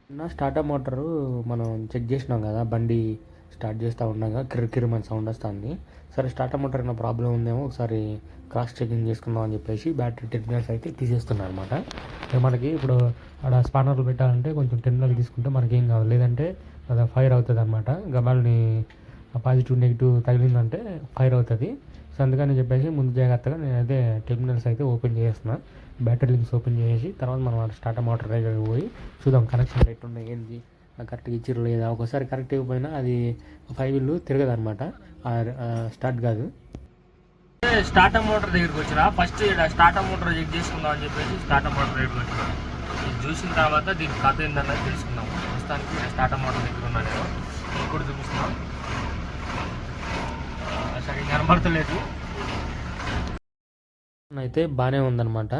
Starter motor మనం check చేసినాం కదా, బండి స్టార్ట్ చేస్తూ ఉండగా కిర్రమని సౌండ్ వస్తుంది. సరే స్టార్టర్ మోటార్ ఏమైనా ప్రాబ్లం ఉందేమో ఒకసారి క్రాస్ చెకింగ్ చేసుకుందాం అని చెప్పేసి బ్యాటరీ టెర్మినల్స్ అయితే తీసేస్తున్నాను అనమాట. మనకి ఇప్పుడు అక్కడ స్పానర్లు పెట్టాలంటే కొంచెం టెర్మినల్ తీసుకుంటే మనకి ఏం కావాలి, లేదంటే అది ఫైర్ అవుతుంది అనమాట. గబాల్ని పాజిటివ్ నెగిటివ్ తగిలిందంటే ఫైర్ అవుతుంది. సో అందుకని చెప్పేసి ముందు జాగ్రత్తగా నేనైతే టెర్మినల్స్ అయితే ఓపెన్ చేస్తున్నా. బ్యాటరీ లింక్స్ ఓపెన్ చేసి తర్వాత మనం స్టార్టర్ మోటార్ దగ్గరికి పోయి చూద్దాం కనెక్షన్ ఎట్టున్నాయి ఏంది, కరెక్ట్గా ఇచ్చిర్రు లేదా. ఒకసారి కరెక్ట్ ఇవ్వకపోయినా అది 5 వీళ్ళు తిరగదు అనమాట, స్టార్ట్ కాదు. స్టార్టర్ మోటార్ దగ్గరికి వచ్చిన ఫస్ట్ స్టార్టర్ మోటార్ చెక్ చేసుకుందాం అని చెప్పేసి స్టార్టర్ మోటార్ దగ్గరికి వచ్చిన. ఇది చూసిన తర్వాత దీని కథ ఏందన్నది తెలుసుకుందాం. ప్రస్తుతానికి స్టార్టర్ మోటార్ దగ్గర ఉన్నా నేను, మీకు కూడా చూపిస్తున్నాం. సరిగ్గా కనబడతలేదు అయితే బాగానే ఉందన్నమాట.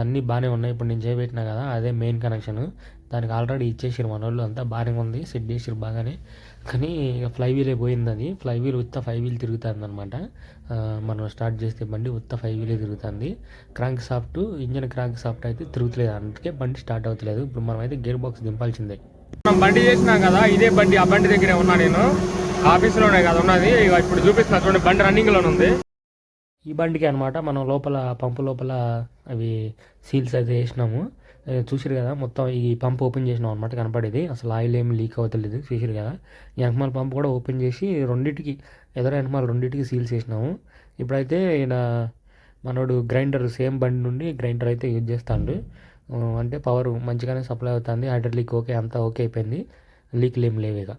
అన్నీ బాగానే ఉన్నాయి. ఇప్పుడు నేను చేయబెట్టినా కదా అదే మెయిన్ కనెక్షన్, దానికి ఆల్రెడీ ఇచ్చేసారు మన వాళ్ళు, అంతా బాగానే ఉంది, సెట్ చేసారు బాగానే. కానీ ఫ్లై వీలే పోయింది. అది ఫ్లై వీల్ ఉత్త 5 వీల్ తిరుగుతుంది అనమాట. మనం స్టార్ట్ చేస్తే బండి ఉత్త 5 వీలే తిరుగుతుంది. Crank soft engine crank soft అయితే తిరుగుతలేదు, అందుకే బండి స్టార్ట్ అవుతలేదు. ఇప్పుడు మనం అయితే గేర్ బాక్స్ దింపాల్సిందే. మనం బండి చేసినాం కదా, ఇదే బండి, ఆ బండి దగ్గరే ఉన్నా నేను, ఆఫీస్లోనే కదా ఉన్నది. ఇప్పుడు చూపిస్తున్నా చూడండి, బండి రన్నింగ్లోనే ఉంది. ఈ బండికి అనమాట మనం లోపల పంపు లోపల అవి సీల్స్ అయితే వేసినాము. చూసిరు కదా, మొత్తం ఈ పంప్ ఓపెన్ చేసినాం అనమాట, కనపడేది అసలు ఆయిల్ ఏమి లీక్ అవ్వట్లేదు. చూసిరు కదా, వెనకమాల పంప్ కూడా ఓపెన్ చేసి రెండింటికి ఎదురు వెనకమాల రెండింటికి సీల్స్ వేసినాము. ఇప్పుడైతే ఈయన మనోడు గ్రైండర్ సేమ్ బండి నుండి గ్రైండర్ అయితే యూజ్ చేస్తాడు. అంటే పవర్ మంచిగానే సప్లై అవుతుంది, హైడ్రాలిక్ ఓకే, అంతా ఓకే అయిపోయింది, లీక్లు ఏం లేవు ఇక.